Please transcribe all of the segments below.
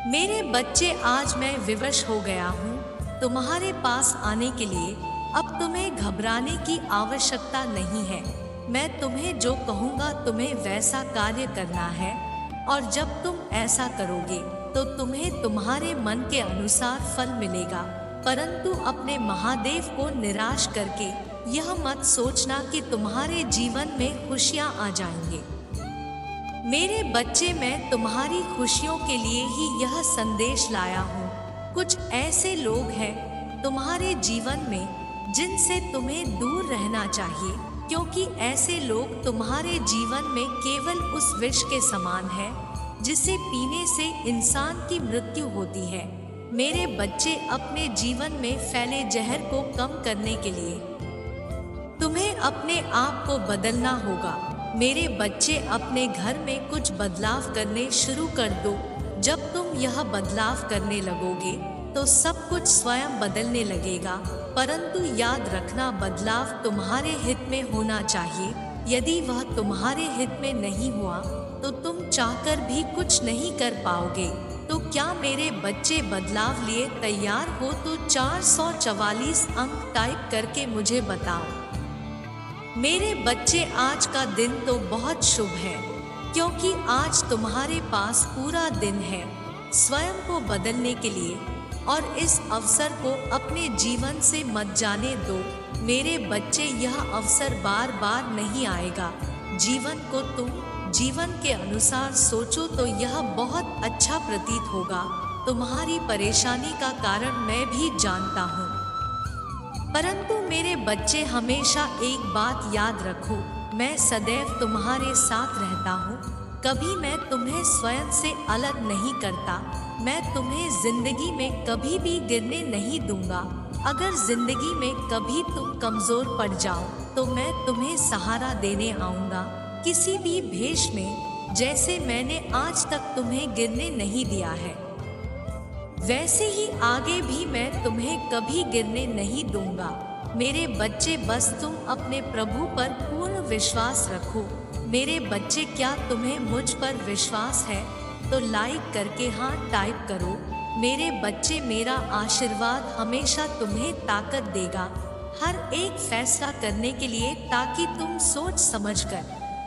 मेरे बच्चे, आज मैं विवश हो गया हूँ तुम्हारे पास आने के लिए। अब तुम्हें घबराने की आवश्यकता नहीं है। मैं तुम्हें जो कहूँगा तुम्हें वैसा कार्य करना है, और जब तुम ऐसा करोगे तो तुम्हें तुम्हारे मन के अनुसार फल मिलेगा। परंतु अपने महादेव को निराश करके यह मत सोचना कि तुम्हारे जीवन में खुशियाँ आ जाएंगे। मेरे बच्चे, मैं तुम्हारी खुशियों के लिए ही यह संदेश लाया हूँ। कुछ ऐसे लोग हैं तुम्हारे जीवन में जिनसे तुम्हें दूर रहना चाहिए, क्योंकि ऐसे लोग तुम्हारे जीवन में केवल उस विष के समान है जिसे पीने से इंसान की मृत्यु होती है। मेरे बच्चे, अपने जीवन में फैले जहर को कम करने के लिए तुम्हें अपने आप को बदलना होगा। मेरे बच्चे, अपने घर में कुछ बदलाव करने शुरू कर दो। जब तुम यह बदलाव करने लगोगे तो सब कुछ स्वयं बदलने लगेगा। परंतु याद रखना, बदलाव तुम्हारे हित में होना चाहिए। यदि वह तुम्हारे हित में नहीं हुआ तो तुम चाहकर भी कुछ नहीं कर पाओगे। तो क्या मेरे बच्चे, बदलाव लिए तैयार हो तो 444 अंक टाइप करके मुझे बताओ। मेरे बच्चे, आज का दिन तो बहुत शुभ है, क्योंकि आज तुम्हारे पास पूरा दिन है स्वयं को बदलने के लिए, और इस अवसर को अपने जीवन से मत जाने दो। मेरे बच्चे, यह अवसर बार बार नहीं आएगा। जीवन को तुम जीवन के अनुसार सोचो तो यह बहुत अच्छा प्रतीत होगा। तुम्हारी परेशानी का कारण मैं भी जानता हूँ, परंतु मेरे बच्चे, हमेशा एक बात याद रखो, मैं सदैव तुम्हारे साथ रहता हूँ। कभी मैं तुम्हें स्वयं से अलग नहीं करता। मैं तुम्हें जिंदगी में कभी भी गिरने नहीं दूंगा। अगर जिंदगी में कभी तुम कमजोर पड़ जाओ तो मैं तुम्हें सहारा देने आऊँगा, किसी भी भेष में। जैसे मैंने आज तक तुम्हें गिरने नहीं दिया है, वैसे ही आगे भी मैं तुम्हें कभी गिरने नहीं दूंगा। मेरे बच्चे, बस तुम अपने प्रभु पर पूर्ण विश्वास रखो। मेरे बच्चे, क्या तुम्हें मुझ पर विश्वास है तो लाइक करके हाँ टाइप करो। मेरे बच्चे, मेरा आशीर्वाद हमेशा तुम्हें ताकत देगा हर एक फैसला करने के लिए, ताकि तुम सोच समझकर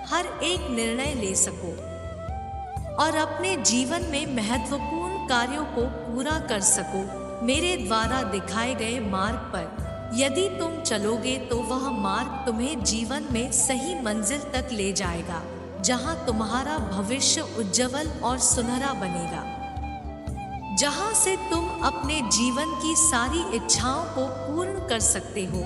हर एक निर्णय ले सको और अपने जीवन में महत्वपूर्ण कार्यों को पूरा कर सको। मेरे द्वारा दिखाए गए मार्ग पर यदि तुम चलोगे तो वह मार्ग तुम्हें जीवन में सही मंजिल तक ले जाएगा, जहां तुम्हारा भविष्य उज्जवल और सुनहरा बनेगा, जहां से तुम अपने जीवन की सारी इच्छाओं को पूर्ण कर सकते हो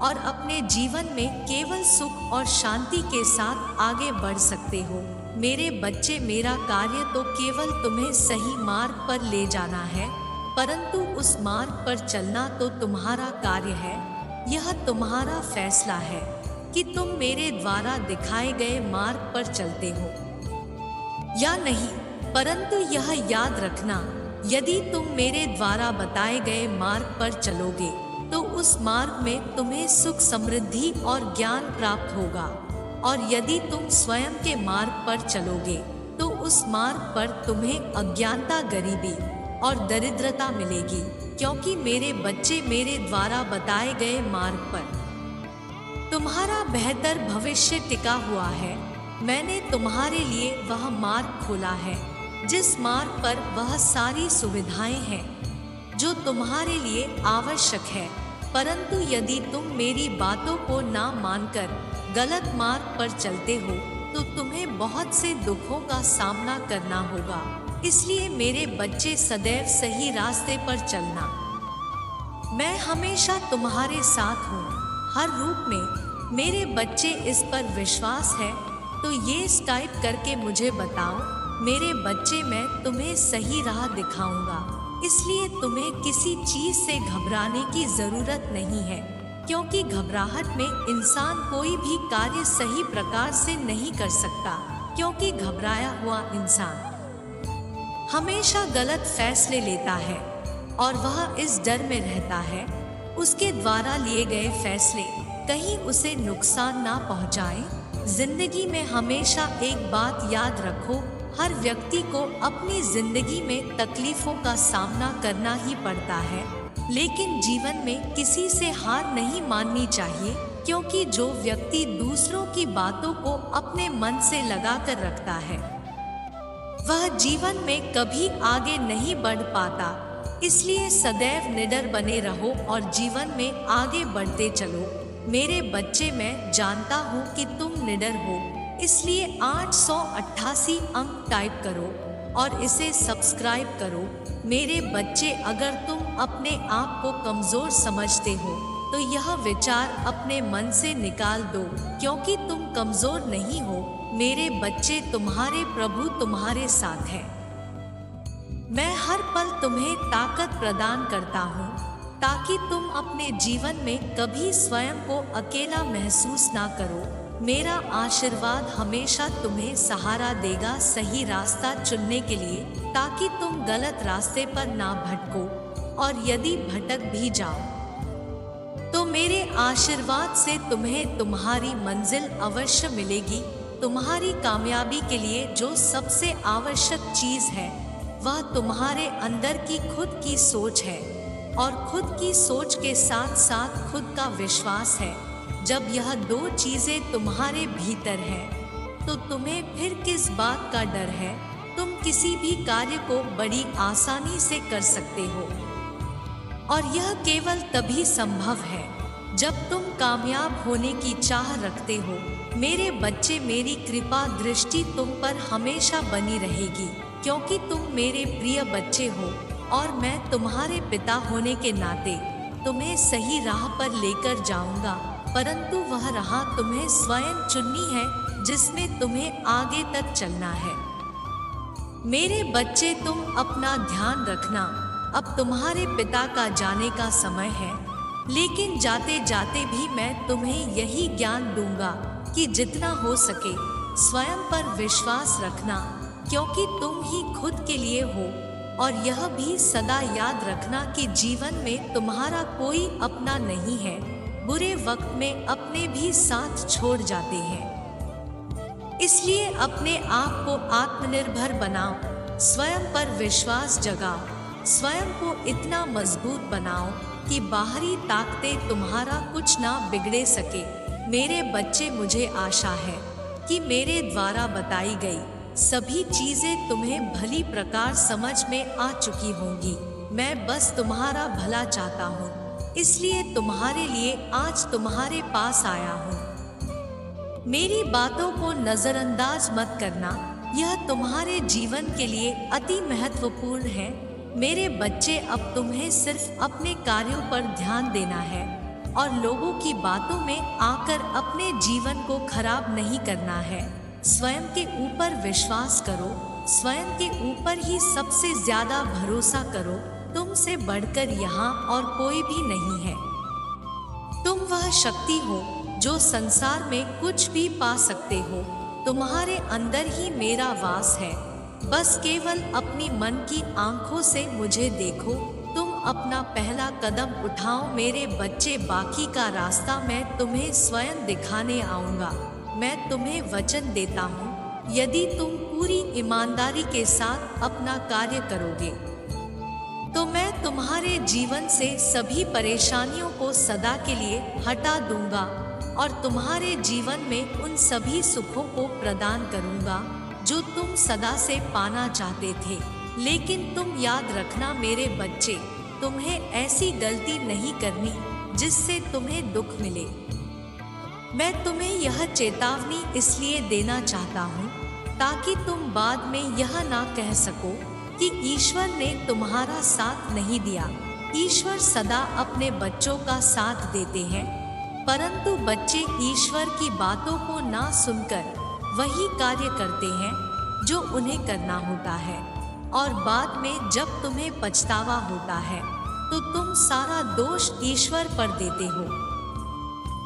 और अपने जीवन में केवल सुख और शांति के साथ आगे बढ़ सकते हो। मेरे बच्चे, मेरा कार्य तो केवल तुम्हें सही मार्ग पर ले जाना है, परंतु उस मार्ग पर चलना तो तुम्हारा कार्य है। यह तुम्हारा फैसला है कि तुम मेरे द्वारा दिखाए गए मार्ग पर चलते हो या नहीं। परंतु यह याद रखना, यदि तुम मेरे द्वारा बताए गए मार्ग पर चलोगे तो उस मार्ग में तुम्हें सुख, समृद्धि और ज्ञान प्राप्त होगा, और यदि तुम स्वयं के मार्ग पर चलोगे तो उस मार्ग पर तुम्हें अज्ञानता, गरीबी और दरिद्रता मिलेगी। क्योंकि मेरे बच्चे, मेरे द्वारा बताए गए मार्ग पर तुम्हारा बेहतर भविष्य टिका हुआ है। मैंने तुम्हारे लिए वह मार्ग खोला है जिस मार्ग पर वह सारी सुविधाएं हैं जो तुम्हारे लिए आवश्यक है। परंतु यदि तुम मेरी बातों को ना मानकर गलत मार्ग पर चलते हो तो तुम्हें बहुत से दुखों का सामना करना होगा। इसलिए मेरे बच्चे, सदैव सही रास्ते पर चलना। मैं हमेशा तुम्हारे साथ हूँ, हर रूप में। मेरे बच्चे, इस पर विश्वास है तो ये टाइप करके मुझे बताओ। मेरे बच्चे, मैं तुम्हें सही राह दिखाऊंगा, इसलिए तुम्हें किसी चीज से घबराने की जरूरत नहीं है, क्योंकि घबराहट में इंसान कोई भी कार्य सही प्रकार से नहीं कर सकता। क्योंकि घबराया हुआ इंसान हमेशा गलत फैसले लेता है और वह इस डर में रहता है उसके द्वारा लिए गए फैसले कहीं उसे नुकसान ना पहुंचाए। जिंदगी में हमेशा एक बात याद रखो, हर व्यक्ति को अपनी जिंदगी में तकलीफों का सामना करना ही पड़ता है, लेकिन जीवन में किसी से हार नहीं माननी चाहिए, क्योंकि जो व्यक्ति दूसरों की बातों को अपने मन से लगाकर रखता है वह जीवन में कभी आगे नहीं बढ़ पाता। इसलिए सदैव निडर बने रहो और जीवन में आगे बढ़ते चलो। मेरे बच्चे, मैं जानता हूँ कि तुम निडर हो, इसलिए 888 अंक टाइप करो और इसे सब्सक्राइब करो। मेरे बच्चे, अगर तुम अपने आप को कमजोर समझते हो तो यह विचार अपने मन से निकाल दो, क्योंकि तुम कमजोर नहीं हो। मेरे बच्चे, तुम्हारे प्रभु तुम्हारे साथ है। मैं हर पल तुम्हें ताकत प्रदान करता हूँ ताकि तुम अपने जीवन में कभी स्वयं को अकेला महसूस ना करो। मेरा आशीर्वाद हमेशा तुम्हें सहारा देगा सही रास्ता चुनने के लिए, ताकि तुम गलत रास्ते पर ना भटको, और यदि भटक भी जाओ तो मेरे आशीर्वाद से तुम्हें तुम्हारी मंजिल अवश्य मिलेगी। तुम्हारी कामयाबी के लिए जो सबसे आवश्यक चीज है वह तुम्हारे अंदर की खुद की सोच है, और खुद की सोच के साथ साथ खुद का विश्वास है। जब यह दो चीजें तुम्हारे भीतर है तो तुम्हें फिर किस बात का डर है। तुम किसी भी कार्य को बड़ी आसानी से कर सकते हो, और यह केवल तभी संभव है जब तुम कामयाब होने की चाह रखते हो। मेरे बच्चे, मेरी कृपा दृष्टि तुम पर हमेशा बनी रहेगी, क्योंकि तुम मेरे प्रिय बच्चे हो, और मैं तुम्हारे पिता होने के नाते तुम्हें सही राह पर लेकर जाऊंगा। परंतु वह राह तुम्हें स्वयं चुननी है जिसमें तुम्हें आगे तक चलना है। मेरे बच्चे, तुम अपना ध्यान रखना। अब तुम्हारे पिता का जाने का समय है, लेकिन जाते जाते भी मैं तुम्हें यही ज्ञान दूंगा कि जितना हो सके स्वयं पर विश्वास रखना, क्योंकि तुम ही खुद के लिए हो। और यह भी सदा याद रखना कि जीवन में तुम्हारा कोई अपना नहीं है। बुरे वक्त में अपने भी साथ छोड़ जाते हैं। इसलिए अपने आप को आत्मनिर्भर बनाओ, स्वयं पर विश्वास जगाओ, स्वयं को इतना मजबूत बनाओ कि बाहरी ताकतें तुम्हारा कुछ ना बिगड़े सके। मेरे बच्चे, मुझे आशा है कि मेरे द्वारा बताई गई सभी चीजें तुम्हें भली प्रकार समझ में आ चुकी होंगी। मैं बस तुम्हारा भला चाहता हूँ, इसलिए तुम्हारे लिए आज तुम्हारे पास आया हूँ। मेरी बातों को नजरअंदाज मत करना, यह तुम्हारे जीवन के लिए अति महत्वपूर्ण है। मेरे बच्चे, अब तुम्हें सिर्फ अपने कार्यों पर ध्यान देना है और लोगों की बातों में आकर अपने जीवन को खराब नहीं करना है। स्वयं के ऊपर विश्वास करो, स्वयं के ऊपर ही सबसे ज्यादा भरोसा करो। तुमसे बढ़कर यहाँ और कोई भी नहीं है। तुम वह शक्ति हो जो संसार में कुछ भी पा सकते हो। तुम्हारे अंदर ही मेरा वास है। बस केवल अपनी मन की आंखों से मुझे देखो। तुम अपना पहला कदम उठाओ मेरे बच्चे, बाकी का रास्ता मैं तुम्हें स्वयं दिखाने आऊंगा। मैं तुम्हें वचन देता हूँ, यदि तुम पूरी ईमानदारी के साथ अपना कार्य करोगे तो मैं तुम्हारे जीवन से सभी परेशानियों को सदा के लिए हटा दूंगा और तुम्हारे जीवन में उन सभी सुखों को प्रदान करूंगा जो तुम सदा से पाना चाहते थे। लेकिन तुम याद रखना मेरे बच्चे, तुम्हें ऐसी गलती नहीं करनी जिससे तुम्हें दुख मिले। मैं तुम्हें यह चेतावनी इसलिए देना चाहता हूँ ताकि तुम बाद में यह ना कह सको कि ईश्वर ने तुम्हारा साथ नहीं दिया। ईश्वर सदा अपने बच्चों का साथ देते हैं, परंतु बच्चे ईश्वर की बातों को ना सुनकर वही कार्य करते हैं जो उन्हें करना होता है, और बाद में जब तुम्हें पछतावा होता है तो तुम सारा दोष ईश्वर पर देते हो।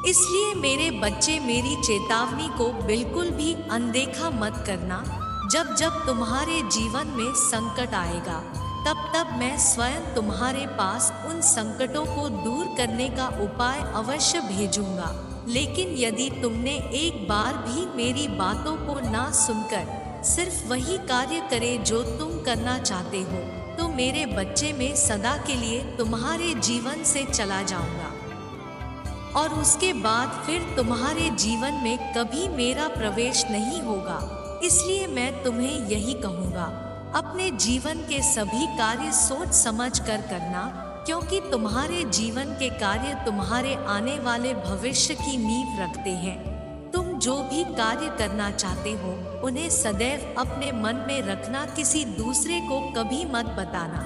इसलिए मेरे बच्चे, मेरी चेतावनी को बिल्कुल भी अनदेखा मत करना। जब जब तुम्हारे जीवन में संकट आएगा तब तब मैं स्वयं तुम्हारे पास उन संकटों को दूर करने का उपाय अवश्य भेजूंगा। लेकिन यदि तुमने एक बार भी मेरी बातों को ना सुनकर सिर्फ वही कार्य करे जो तुम करना चाहते हो, तो मेरे बच्चे मैं सदा के लिए तुम्हारे जीवन से चला जाऊंगा और उसके बाद फिर तुम्हारे जीवन में कभी मेरा प्रवेश नहीं होगा। इसलिए मैं तुम्हें यही कहूँगा, अपने जीवन के सभी कार्य सोच समझ कर करना, क्योंकि तुम्हारे जीवन के कार्य तुम्हारे आने वाले भविष्य की नींव रखते हैं। तुम जो भी कार्य करना चाहते हो उन्हें सदैव अपने मन में रखना, किसी दूसरे को कभी मत बताना,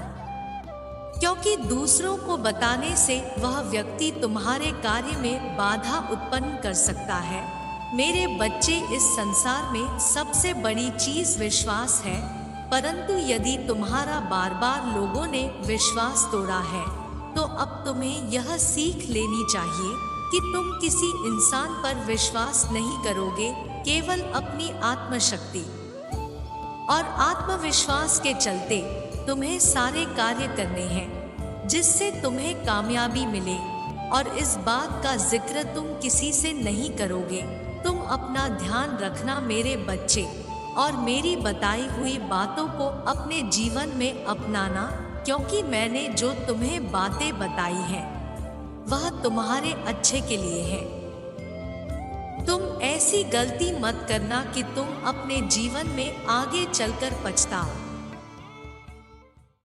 क्योंकि दूसरों को बताने से वह व्यक्ति तुम्हारे कार्य में बाधा उत्पन्न कर सकता है। मेरे बच्चे, इस संसार में सबसे बड़ी चीज विश्वास है, परंतु यदि तुम्हारा बार बार लोगों ने विश्वास तोड़ा है तो अब तुम्हें यह सीख लेनी चाहिए कि तुम किसी इंसान पर विश्वास नहीं करोगे, केवल अपनी आत्मशक्ति और आत्मविश्वास के चलते तुम्हें सारे कार्य करने हैं जिससे तुम्हें कामयाबी मिले। और इस बात का जिक्र तुम किसी से नहीं करोगे। तुम अपना ध्यान रखना मेरे बच्चे, और मेरी बताई हुई बातों को अपने जीवन में अपनाना, क्योंकि मैंने जो तुम्हें बातें बताई हैं वह तुम्हारे अच्छे के लिए है। तुम ऐसी गलती मत करना कि तुम अपने जीवन में आगे चलकर पछताओ।